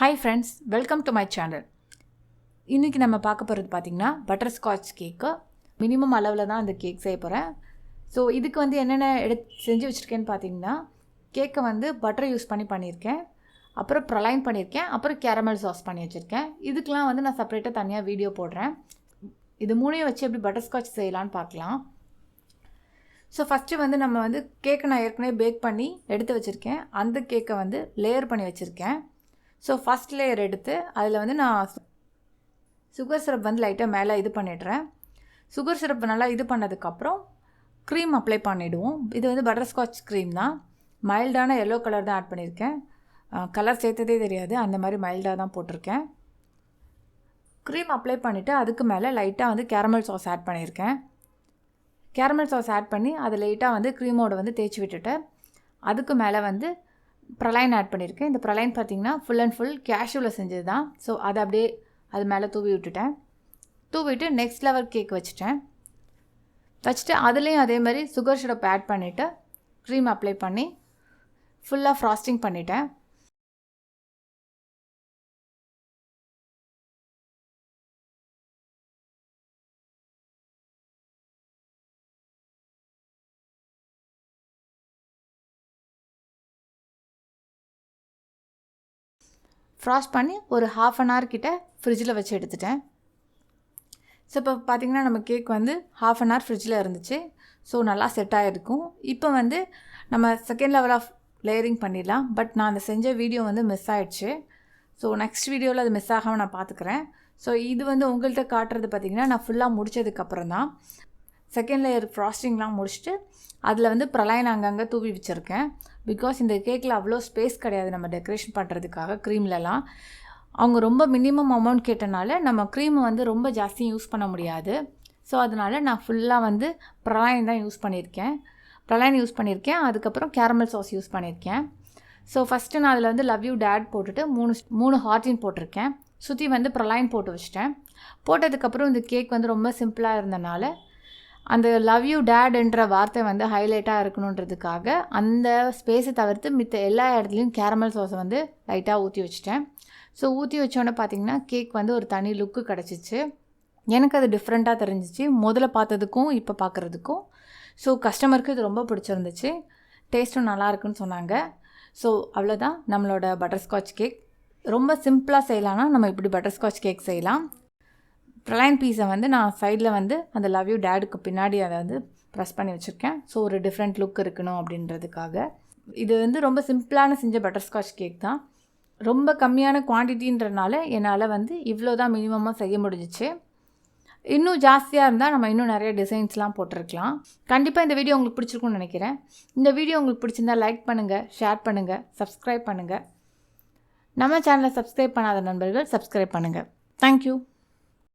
Hi friends, welcome to my channel. இன்றைக்கி நம்ம பார்க்க போகிறது பார்த்திங்கன்னா பட்டர்ஸ்காட்ச் கேக்கு. மினிமம் அளவில் தான் அந்த கேக் செய்ய போகிறேன். ஸோ இதுக்கு வந்து என்னென்ன செஞ்சு வச்சுருக்கேன்னு பார்த்தீங்கன்னா, கேக்கை வந்து பட்டர் யூஸ் பண்ணியிருக்கேன், அப்புறம் ப்ரலைன் பண்ணியிருக்கேன், அப்புறம் கேரமல் சாஸ் பண்ணி வச்சுருக்கேன். இதுக்கெலாம் வந்து நான் செப்பரேட்டாக தனியாக வீடியோ போடுறேன். இது மூணையும் வச்சு எப்படி பட்டர்ஸ்காட்ச் செய்யலான்னு பார்க்கலாம். ஸோ ஃபஸ்ட்டு வந்து நம்ம வந்து கேக்கை நான் ஏற்கனவே பேக் பண்ணி எடுத்து வச்சுருக்கேன். அந்த கேக்கை வந்து லேயர் பண்ணி வச்சுருக்கேன். ஸோ ஃபஸ்ட் லேயர் எடுத்து அதில் வந்து நான் சுகர் சிரப் வந்து லைட்டாக மேலே இது பண்ணிடுறேன். சுகர் சிரப் நல்லா இது பண்ணதுக்கப்புறம் க்ரீம் அப்ளை பண்ணிவிடுவோம். இது வந்து பட்டர்ஸ்காட்ச் க்ரீம் தான். மைல்டான எல்லோ கலர் தான் ஆட் பண்ணியிருக்கேன். கலர் சேர்த்ததே தெரியாது, அந்த மாதிரி மைல்டாக தான் போட்டிருக்கேன். க்ரீம் அப்ளை பண்ணிவிட்டு அதுக்கு மேலே லைட்டாக வந்து கேரமல் சாஸ் ஆட் பண்ணியிருக்கேன். கேரமல் சாஸ் ஆட் பண்ணி அதை லைட்டாக வந்து க்ரீமோடு வந்து தேய்ச்சி விட்டுட்டு அதுக்கு மேலே வந்து ப்ரலைன் ஆட் பண்ணியிருக்கேன். இந்த ப்ரலைன் பார்த்திங்கன்னா ஃபுல் அண்ட் ஃபுல் கேஷ்யூவில் செஞ்சது தான். ஸோ அதை அப்படியே அது மேலே தூவி விட்டுட்டேன். தூவிட்டு நெக்ஸ்ட் லெவல் கேக் வச்சுட்டு அதுலேயும் அதே மாதிரி சுகர் சிரப் ஆட் பண்ணிவிட்டு க்ரீம் அப்ளை பண்ணி ஃபுல்லாக ஃப்ராஸ்டிங் பண்ணிட்டேன். ஃப்ராஸ்ட் பண்ணி ஒரு 1/2 அன் ஹவர் கிட்ட ஃப்ரிட்ஜில் வச்சு எடுத்துட்டேன். ஸோ இப்போ பார்த்திங்கன்னா நம்ம கேக் வந்து 1/2 அன் ஹவர் ஃப்ரிட்ஜில் இருந்துச்சு. ஸோ நல்லா செட் ஆகிருக்கும். இப்போ வந்து நம்ம செகண்ட் லெவல் ஆஃப் லேயரிங் பண்ணிடலாம். பட் நான் அந்த செஞ்ச வீடியோ வந்து மிஸ் ஆகிடுச்சு. ஸோ நெக்ஸ்ட் வீடியோவில் அது மிஸ் ஆகாமல் நான் பார்த்துக்கிறேன். ஸோ இது வந்து உங்கள்கிட்ட காட்டுறது பார்த்திங்கன்னா நான் ஃபுல்லாக முடித்ததுக்கப்புறம் தான் செகண்ட் லேயர் ஃப்ராஸ்டிங்லாம் முடிச்சுட்டு அதில் வந்து ப்ரலைன் அங்கங்கே தூவி வச்சுருக்கேன். பிகாஸ் இந்த கேக்கில் அவ்வளோ ஸ்பேஸ் கிடையாது நம்ம டெக்கரேஷன் பண்ணுறதுக்காக. க்ரீம்லலாம் அவங்க ரொம்ப மினிமம் அமௌண்ட் கேட்டனால நம்ம க்ரீமை வந்து ரொம்ப ஜாஸ்தி யூஸ் பண்ண முடியாது. ஸோ அதனால் நான் ஃபுல்லாக வந்து ப்ரலைன் தான் யூஸ் பண்ணியிருக்கேன். அதுக்கப்புறம் கேரமல் சாஸ் யூஸ் பண்ணியிருக்கேன். ஸோ ஃபஸ்ட்டு நான் அதில் வந்து லவ் யூ டேட் போட்டுட்டு 3 ஹார்ட்டின் போட்டிருக்கேன். சுற்றி வந்து ப்ரலைன் போட்டு வச்சிட்டேன். போட்டதுக்கப்புறம் இந்த கேக் வந்து ரொம்ப சிம்பிளாக இருந்தனால அந்த லவ் யூ டேட்ன்ற வார்த்தை வந்து ஹைலைட்டாக இருக்கணுன்றதுக்காக அந்த ஸ்பேஸை தவிர்த்து மித்த எல்லா இடத்துலையும் கேரமல் சாஸை வந்து லைட்டாக ஊற்றி வச்சிட்டேன். ஸோ ஊற்றி வச்சோன்னே பார்த்திங்கன்னா கேக் வந்து ஒரு தனி லுக்கு கிடச்சிச்சு. எனக்கு அது டிஃப்ரெண்ட்டாக தெரிஞ்சிச்சு முதல்ல பார்த்ததுக்கும் இப்போ பார்க்குறதுக்கும். ஸோ கஸ்டமருக்கு இது ரொம்ப பிடிச்சிருந்துச்சு. டேஸ்ட்டும் நல்லா இருக்குன்னு சொன்னாங்க. ஸோ அவ்வளோதான் நம்மளோட பட்டர்ஸ்காட்ச் கேக். ரொம்ப சிம்பிளாக செய்யலான்னா நம்ம இப்படி பட்டர்ஸ்காட்ச் கேக் செய்யலாம். ப்ரலைன் பீஸை வந்து நான் சைடில் வந்து அந்த லவ் யூ டேடுக்கு பின்னாடி அதை வந்து ப்ரெஸ் பண்ணி வச்சுருக்கேன். ஸோ ஒரு டிஃப்ரெண்ட் லுக் இருக்கணும் அப்படின்றதுக்காக. இது வந்து ரொம்ப சிம்பிளான செஞ்ச பட்டர்ஸ்காட்ச் கேக் தான். ரொம்ப கம்மியான குவான்டிட்டின்றனால என்னால் வந்து இவ்வளோ தான் மினிமமாக செய்ய முடிஞ்சிச்சு. இன்னும் ஜாஸ்தியாக இருந்தால் நம்ம இன்னும் நிறைய டிசைன்ஸ்லாம் போட்டிருக்கலாம். கண்டிப்பாக இந்த வீடியோ உங்களுக்கு பிடிச்சிருக்குன்னு நினைக்கிறேன். இந்த வீடியோ உங்களுக்கு பிடிச்சிருந்தால் லைக் பண்ணுங்கள், ஷேர் பண்ணுங்கள், சப்ஸ்கிரைப் பண்ணுங்கள். நம்ம சேனலை சப்ஸ்கிரைப் பண்ணாத நண்பர்கள் சப்ஸ்கிரைப் பண்ணுங்கள். தேங்க்யூ.